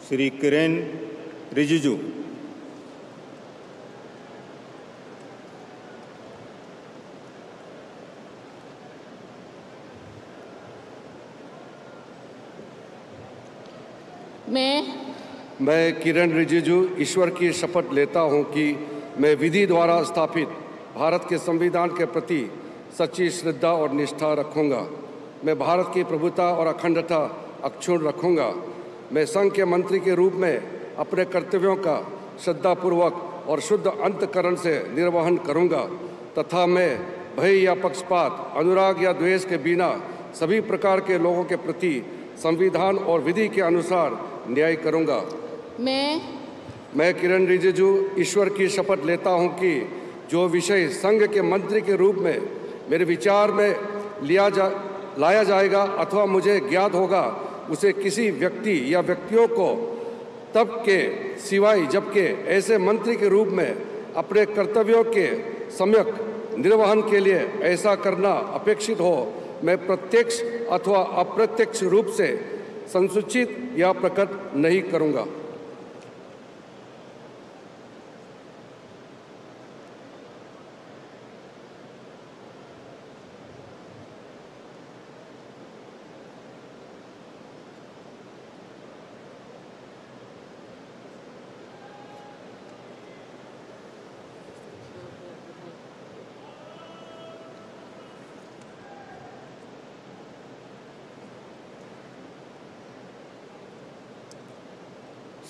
श्री किरेन रिजिजू। मैं किरेन रिजिजू ईश्वर की शपथ लेता हूं कि मैं विधि द्वारा स्थापित भारत के संविधान के प्रति सच्ची श्रद्धा और निष्ठा रखूंगा। मैं भारत की प्रभुता और अखंडता अक्षुण्ण रखूंगा। मैं संघ के मंत्री के रूप में अपने कर्तव्यों का श्रद्धापूर्वक और शुद्ध अंतःकरण से निर्वहन करूंगा तथा मैं भय या पक्षपात, अनुराग या द्वेष के बिना सभी प्रकार के लोगों के प्रति संविधान और विधि के अनुसार न्याय करूंगा। मैं किरेन रिजिजू ईश्वर की शपथ लेता हूं कि जो विषय संघ के मंत्री के रूप में मेरे विचार में लाया जाएगा अथवा मुझे ज्ञात होगा उसे किसी व्यक्ति या व्यक्तियों को तब के सिवाय जबकि ऐसे मंत्री के रूप में अपने कर्तव्यों के सम्यक निर्वहन के लिए ऐसा करना अपेक्षित हो, मैं प्रत्यक्ष अथवा अप्रत्यक्ष रूप से संसूचित या प्रकट नहीं करूंगा।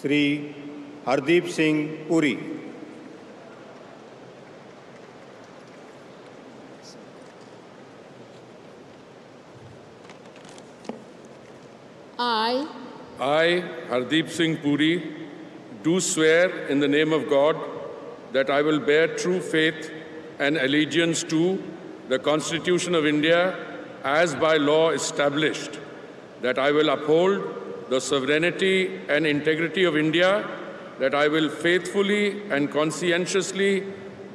Shri Hardeep Singh Puri. I, Hardeep Singh Puri, do swear in the name of God that I will bear true faith and allegiance to the Constitution of India as by law established, that I will uphold the sovereignty and integrity of India, that I will faithfully and conscientiously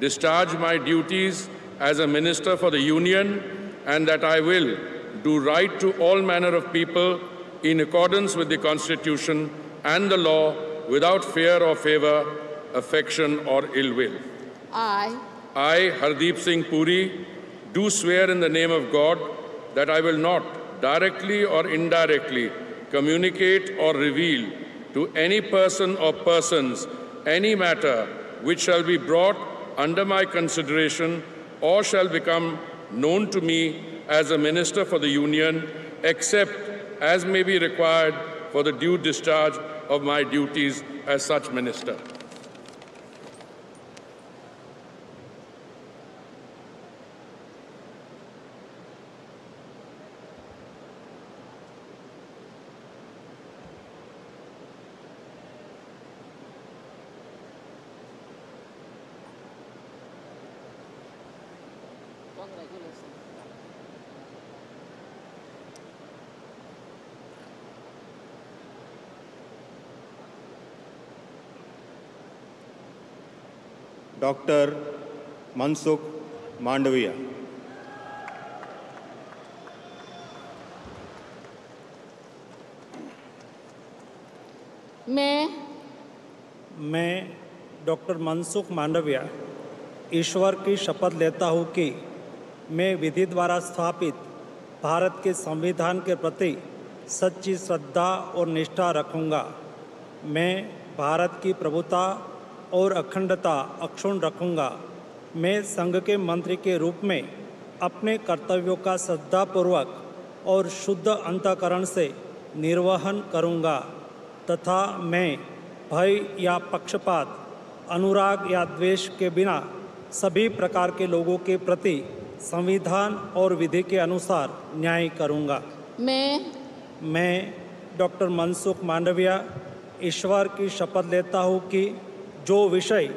discharge my duties as a Minister for the Union, and that I will do right to all manner of people in accordance with the Constitution and the law without fear or favor, affection or ill will. I, Hardeep Singh Puri, do swear in the name of God that I will not directly or indirectly communicate or reveal to any person or persons any matter which shall be brought under my consideration or shall become known to me as a Minister for the Union, except as may be required for the due discharge of my duties as such Minister. Doctor Mansukh Mandaviya. मैं डॉक्टर मनसुख मांडविया ईश्वर की शपथ लेता हूँ कि मैं विधि द्वारा स्थापित भारत के संविधान के प्रति सच्ची श्रद्धा और निष्ठा रखूँगा। मैं भारत की प्रभुता और अखंडता अक्षुण्ण रखूँगा। मैं संघ के मंत्री के रूप में अपने कर्तव्यों का श्रद्धापूर्वक और शुद्ध अंतःकरण से निर्वहन करूँगा तथा मैं भय या पक्षपात, अनुराग या द्वेष के बिना सभी प्रकार के लोगों के प्रति संविधान और विधि के अनुसार न्याय करूँगा। मैं डॉक्टर मनसुख मांडविया ईश्वर की शपथ लेता हूँ कि जो विषय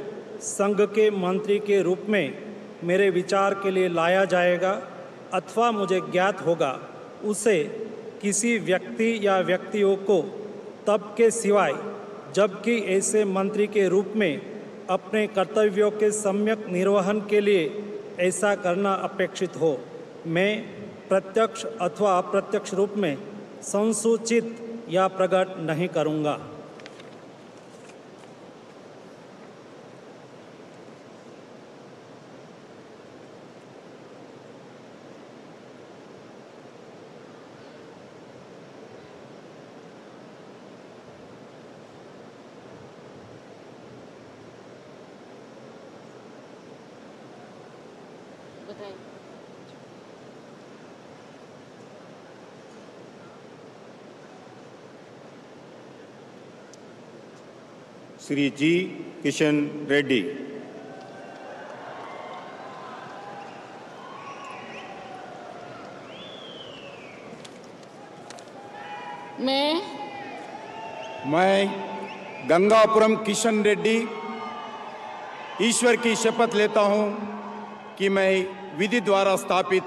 संघ के मंत्री के रूप में मेरे विचार के लिए लाया जाएगा अथवा मुझे ज्ञात होगा, उसे किसी व्यक्ति या व्यक्तियों को तब के सिवाय जबकि ऐसे मंत्री के रूप में अपने कर्तव्यों के सम्यक निर्वहन के लिए ऐसा करना अपेक्षित हो, मैं प्रत्यक्ष अथवा अप्रत्यक्ष रूप में संसूचित या प्रकट नहीं करूँगा। श्री जी किशन रेड्डी। मैं गंगापुरम किशन रेड्डी ईश्वर की शपथ लेता हूं कि मैं विधि द्वारा स्थापित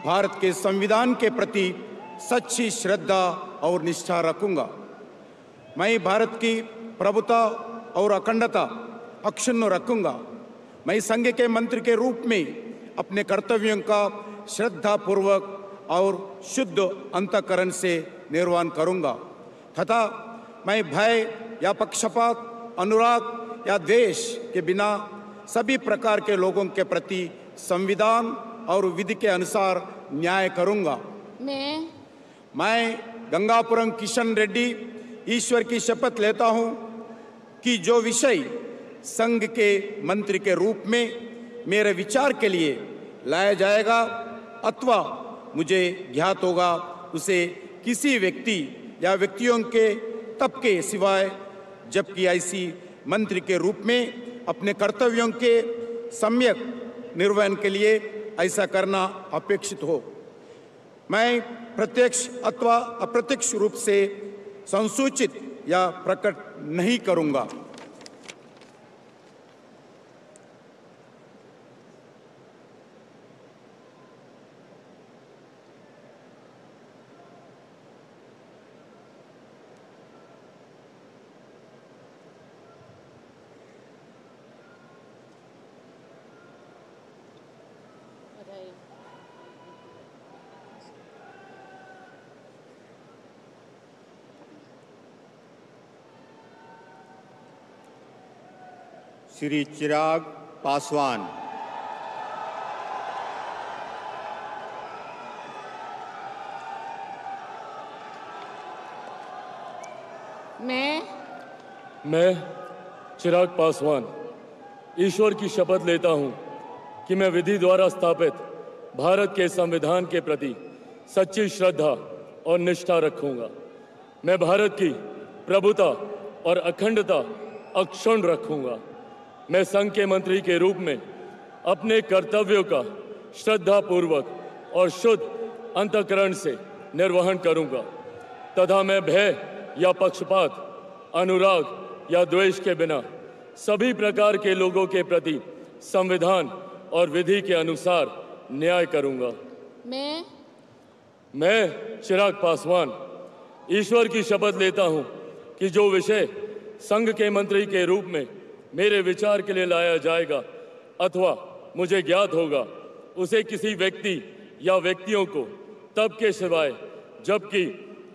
भारत के संविधान के प्रति सच्ची श्रद्धा और निष्ठा रखूंगा। मैं भारत की प्रभुता और अखंडता अक्षुण्ण रखूंगा। मैं संघ के मंत्री के रूप में अपने कर्तव्यों का श्रद्धापूर्वक और शुद्ध अंतःकरण से निर्वहन करूंगा तथा मैं भय या पक्षपात, अनुराग या द्वेष के बिना सभी प्रकार के लोगों के प्रति संविधान और विधि के अनुसार न्याय करूंगा। मैं गंगापुरम किशन रेड्डी ईश्वर की शपथ लेता हूं कि जो विषय संघ के मंत्री के रूप में मेरे विचार के लिए लाया जाएगा अथवा मुझे ज्ञात होगा, उसे किसी व्यक्ति या व्यक्तियों के तब के सिवाय जबकि ऐसी मंत्री के रूप में अपने कर्तव्यों के सम्यक निर्वहन के लिए ऐसा करना अपेक्षित हो, मैं प्रत्यक्ष अथवा अप्रत्यक्ष रूप से संसूचित या प्रकट नहीं करूंगा। श्री चिराग पासवान। मैं चिराग पासवान ईश्वर की शपथ लेता हूं कि मैं विधि द्वारा स्थापित भारत के संविधान के प्रति सच्ची श्रद्धा और निष्ठा रखूंगा। मैं भारत की प्रभुता और अखंडता अक्षुण्ण रखूंगा। मैं संघ के मंत्री के रूप में अपने कर्तव्यों का श्रद्धापूर्वक और शुद्ध अंतःकरण से निर्वहन करूंगा तथा मैं भय या पक्षपात, अनुराग या द्वेष के बिना सभी प्रकार के लोगों के प्रति संविधान और विधि के अनुसार न्याय करूंगा। मैं चिराग पासवान ईश्वर की शपथ लेता हूं कि जो विषय संघ के मंत्री के रूप में मेरे विचार के लिए लाया जाएगा अथवा मुझे ज्ञात होगा, उसे किसी व्यक्ति या व्यक्तियों को तब के सिवाय जबकि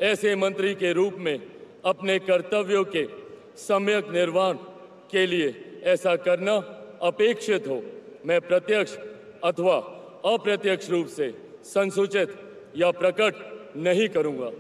ऐसे मंत्री के रूप में अपने कर्तव्यों के सम्यक निर्वहन के लिए ऐसा करना अपेक्षित हो, मैं प्रत्यक्ष अथवा अप्रत्यक्ष रूप से संसूचित या प्रकट नहीं करूंगा।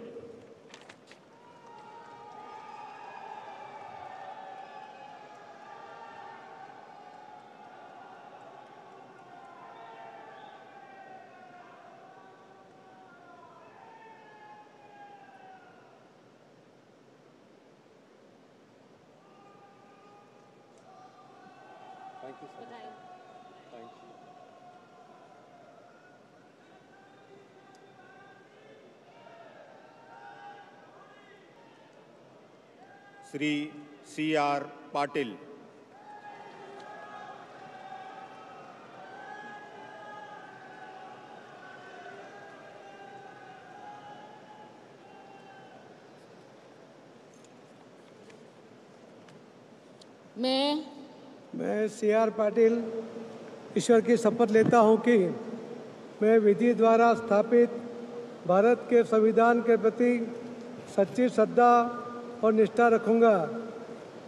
श्री C.R. पाटिल। मैं C.R. पाटिल ईश्वर की शपथ लेता हूँ कि मैं विधि द्वारा स्थापित भारत के संविधान के प्रति सच्ची श्रद्धा और निष्ठा रखूँगा।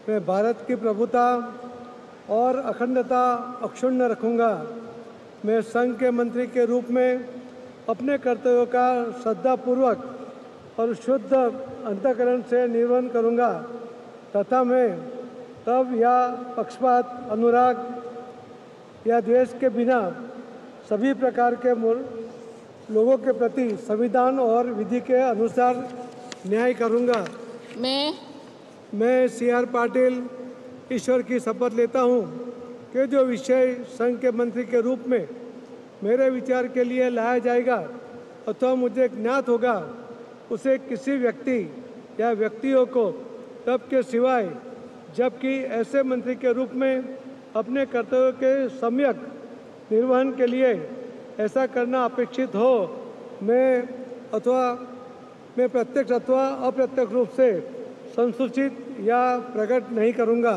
मैं भारत की प्रभुता और अखंडता अक्षुण्ण रखूँगा। मैं संघ के मंत्री के रूप में अपने कर्तव्यों का श्रद्धापूर्वक और शुद्ध अंतःकरण से निर्वहन करूँगा तथा मैं तब या पक्षपात, अनुराग या द्वेष के बिना सभी प्रकार के लोगों के प्रति संविधान और विधि के अनुसार न्याय करूँगा। मैं C.R. पाटिल ईश्वर की शपथ लेता हूँ कि जो विषय संघ के मंत्री के रूप में मेरे विचार के लिए लाया जाएगा अथवा मुझे ज्ञात होगा उसे किसी व्यक्ति या व्यक्तियों को तब के सिवाय जबकि ऐसे मंत्री के रूप में अपने कर्तव्यों के सम्यक निर्वहन के लिए ऐसा करना अपेक्षित हो मैं प्रत्यक्ष अथवा अप्रत्यक्ष रूप से संसूचित या प्रकट नहीं करूँगा।